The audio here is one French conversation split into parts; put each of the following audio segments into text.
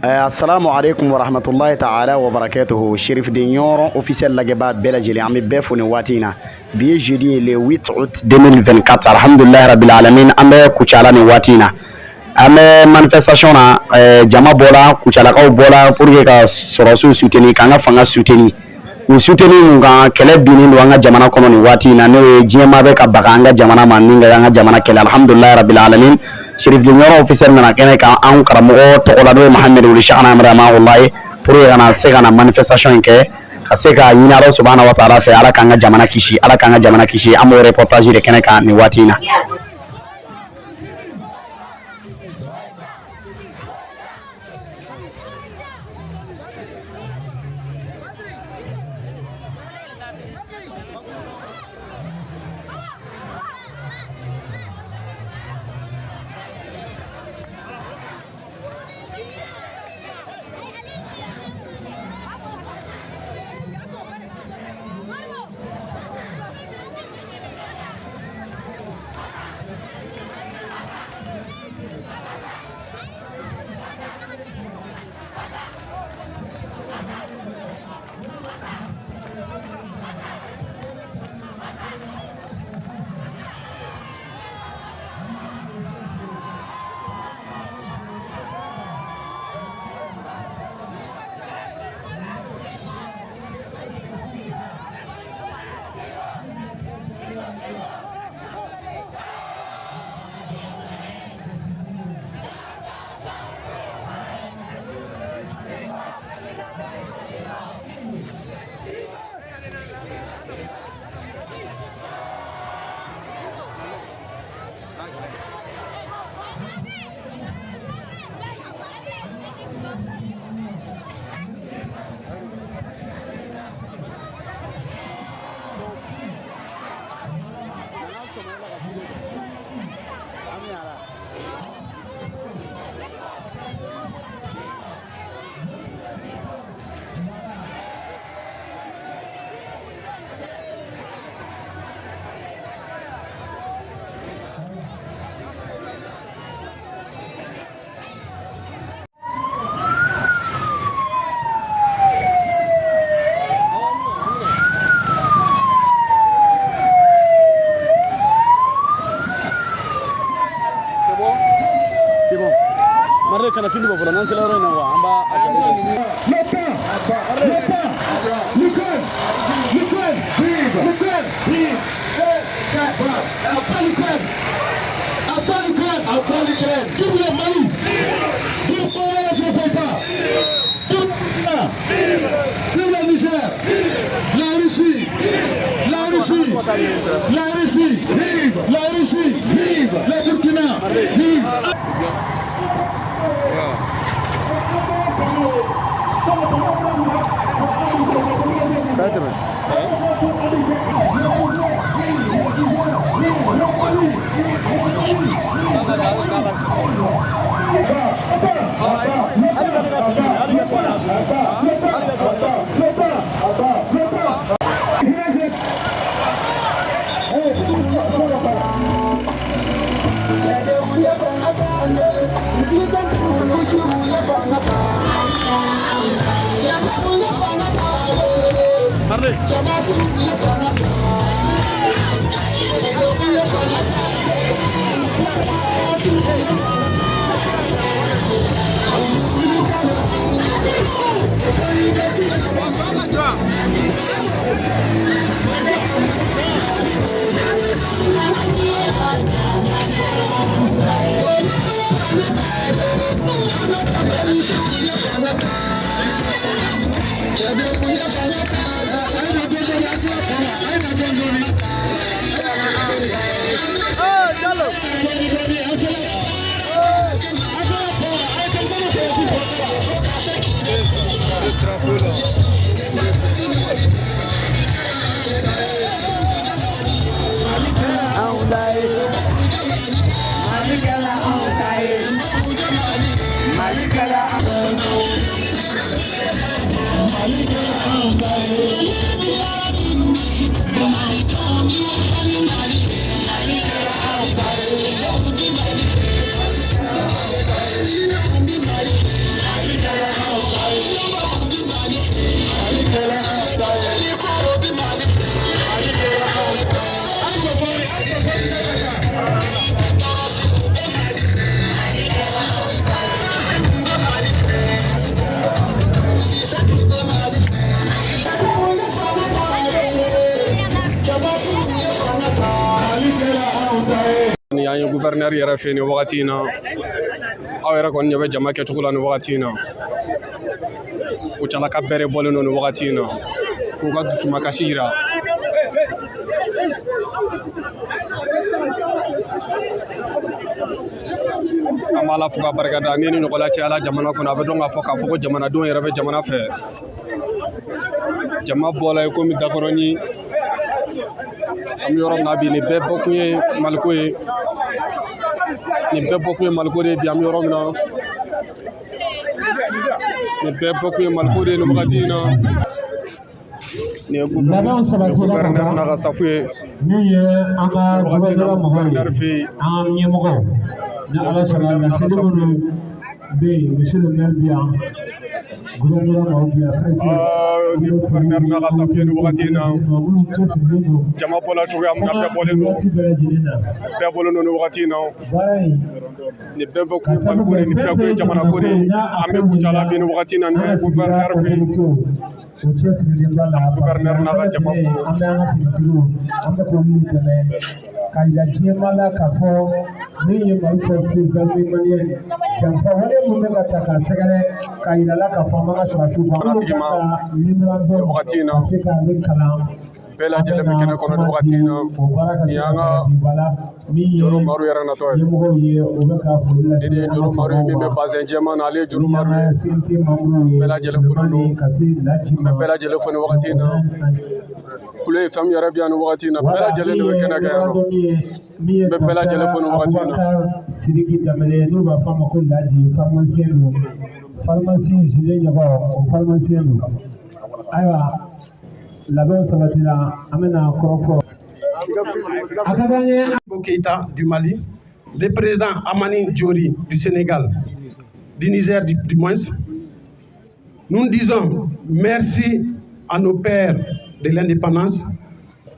Assalamu alaikum wa rahmatullahi ta'ala wa barakatuhu. Chérif de Nioro officiel Lageba bɛɛ lajɛlen an bɛ bɛɛ fo nin waati in na bi ye jeudi ye le 8 août 2024 alhamdulilahi rabil alamin an bɛ Kucala nin waati in na an bɛ manifestation na jama bɔra Kucalakaw bɔra pour que ka sɔrɔsiw soutenir k'an ka fanga soutenir u soutenir mun kan kɛlɛ binnen don an ka jamana kɔnɔ nin waati in na n'o ye diɲɛmaa bɛ ka baga an ka jamana ma ni ka an ka jamana kɛlɛ alhamdulilahi rabil alamin. Chérif de Nioro officiel nana kɛnɛ kan an karamɔgɔ tɔgɔ la n'o ye Mohamed Wuli Cheikhna Amadu rahimahulahi pour que kana se ka na manifestation in kɛ ka se ka ɲini Alahu subahana wa taala fɛ ala k'an ka jamana kisi ala k'an ka jamana kisi an b'o reportage de kɛnɛ kan nin waati in na. Kana fili bafula nan sila yɔrɔ in na wa an b'a La Russie, vive la Burkina, vive. an ye gouverneur yɛrɛ fɛ nin wagati in na aw yɛrɛ kɔni ɲɛ bɛ jama kɛcogo la nin wagati in na Kucala ka bɛrɛ bɔlen don nin wagati in na k'u ka dusumakasi yira an b'a la fo ka barikada ni ɲɔgɔnla cayala jamana kɔnɔ a bɛ dɔn k'a fɔ ko jamanadenw yɛrɛ bɛ jamana fɛ jama bɔla ye komi dakɔrɔni an bɛ yɔrɔ min na bi nin bɛɛ bɔkun ye maliko ye nin bɛɛ bɔkun ye maliko de ye bi an bɛ yɔrɔ min na nin bɛɛ bɔkun ye maliko de ye nin wagati in na nin ye gouverneur n'a ka safu ye min ye an ka gouvernement mɔgɔw ye an ka ɲɛmɔgɔw ni ala sɔnna laseli minnu bɛ yen monsieur le maire bi yan gouvernement mɔgɔw bi yan ni gouverneur n'a ka safu ye nin wagati in na jama bɔla cogoya min na bɛɛ bɔlen don nin wagati in na nin bɛɛ bɔkun ye maliko de nin bɛɛ kun ye jamanako de ye an bɛ Kucala bi nin wagati in na nin ye gouverneur fɛ yen gouverneur n'a ka jama fo an bɛ an ka finitigiw an bɛ k'olu dɛmɛ ka yira diɲɛma la k'a fɔ min ye Mali fɔ président malien janfa wale min bɛ ka ta ka sɛgɛrɛ ka yira la k'a fɔ an b'an ka sɔrɔsiw ban an bɛ ka memorandum ka se k'ale kalan bɛɛ lajɛlen bɛ kɛnɛ kɔnɔ nin wagati in na nin y'an ka Joro Maru yɛrɛ natɔ ye nin ye Joro Maru ye min bɛ bazɛn jɛman na ale ye Joro Maru ye bɛɛ lajɛlen folen don an bɛ bɛɛ lajɛlen fo nin wagati in na kulo ye fɛn min yɛrɛ bi yan nin wagati in na bɛɛ lajɛlen de bɛ kɛnɛ kɛ yan nɔ n bɛ bɛɛ lajɛlen fo nin wagati in na Sidiki Dembele n'u b'a fɔ a ma ko Laji pharmacien don pharmacie Zile Ɲɔgɔn o pharmacien don ayiwa labɛnw sabatila an bɛna kɔrɔfɔ Keïta du Mali, le président Amani Diori du Sénégal, du Niger du moins, nous disons merci à nos pères de l'indépendance.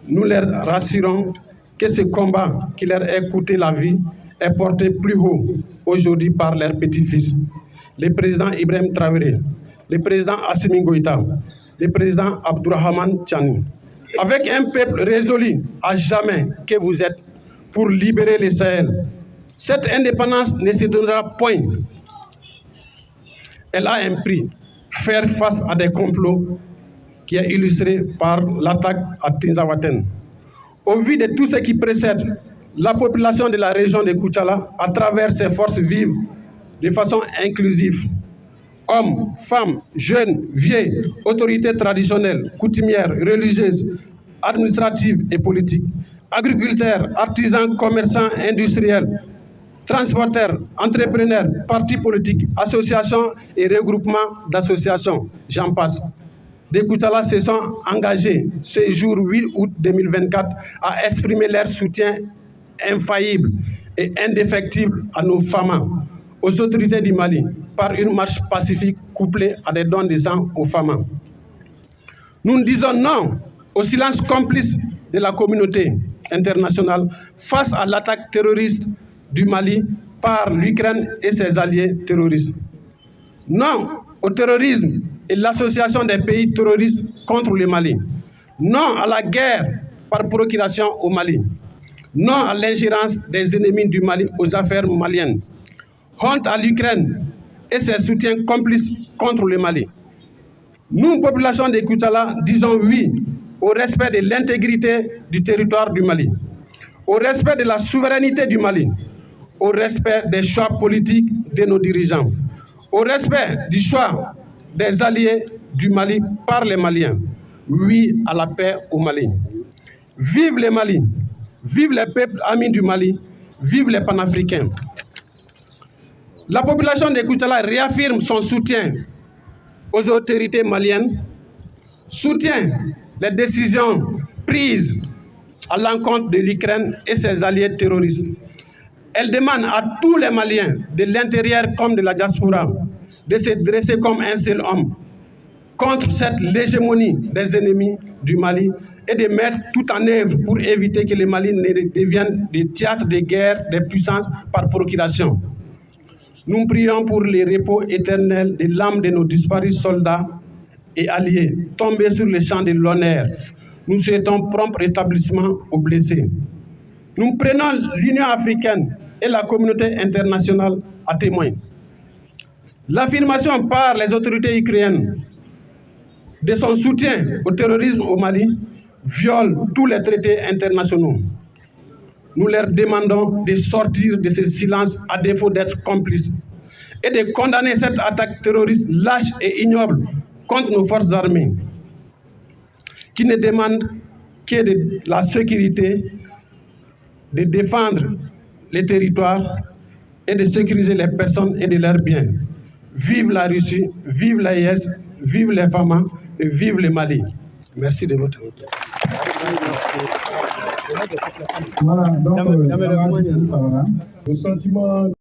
Nous leur rassurons que ce combat qui leur a coûté la vie est porté plus haut aujourd'hui par leurs petits-fils, le président Ibrahim Traoré, le président Assimi Goïta, le président Abdourahmane Tchani. Avec un peuple résolu à jamais que vous êtes pour libérer le Sahel, cette indépendance ne se donnera point. Elle a un prix, faire face à des complots qui est illustré par l'attaque à Tinzaouaten. Au vu de tout ce qui précède, la population de la région de Kucala, à travers ses forces vives, de façon inclusive, hommes, femmes, jeunes, vieux, autorités traditionnelles, coutumières, religieuses, administratives et politiques, agriculteurs, artisans, commerçants, industriels, transporteurs, entrepreneurs, partis politiques, associations et regroupements d'associations, j'en passe. De Kucala se sont engagés ce jour 8 août 2024 à exprimer leur soutien infaillible et indéfectible à nos femmes, aux autorités du Mali, par une marche pacifique couplée à des dons de sang aux femmes. Nous disons non au silence complice de la communauté internationale face à l'attaque terroriste du Mali par l'Ukraine et ses alliés terroristes. Non au terrorisme et l'association des pays terroristes contre le Mali. Non à la guerre par procuration au Mali. Non à l'ingérence des ennemis du Mali aux affaires maliennes. Honte à l'Ukraine et ses soutiens complices contre le Mali. Nous, population de Kucala, disons oui au respect de l'intégrité du territoire du Mali, au respect de la souveraineté du Mali, au respect des choix politiques de nos dirigeants, au respect du choix des alliés du Mali par les Maliens. Oui à la paix au Mali. Vive le Mali, vive les peuples amis du Mali, vive les panafricains. La population de Kucala réaffirme son soutien aux autorités maliennes, soutient les décisions prises à l'encontre de l'Ukraine et ses alliés terroristes. Elle demande à tous les Maliens, de l'intérieur comme de la diaspora, de se dresser comme un seul homme contre cette hégémonie des ennemis du Mali et de mettre tout en œuvre pour éviter que le Mali ne devienne des théâtres de guerre des puissances par procuration. Nous prions pour le repos éternel de l'âme de nos disparus soldats et alliés tombés sur le champ de l'honneur. Nous souhaitons prompt rétablissement aux blessés. Nous prenons l'Union africaine et la communauté internationale à témoin. L'affirmation par les autorités ukrainiennes de son soutien au terrorisme au Mali viole tous les traités internationaux. Nous leur demandons de sortir de ce silence à défaut d'être complices et de condamner cette attaque terroriste lâche et ignoble contre nos forces armées, qui ne demandent que de la sécurité, de défendre les territoires et de sécuriser les personnes et de leurs biens. Vive la Russie, vive l'AIS, vive les FAMA et vive le Mali. Merci de votre écoute. Voilà, donc, le sentiment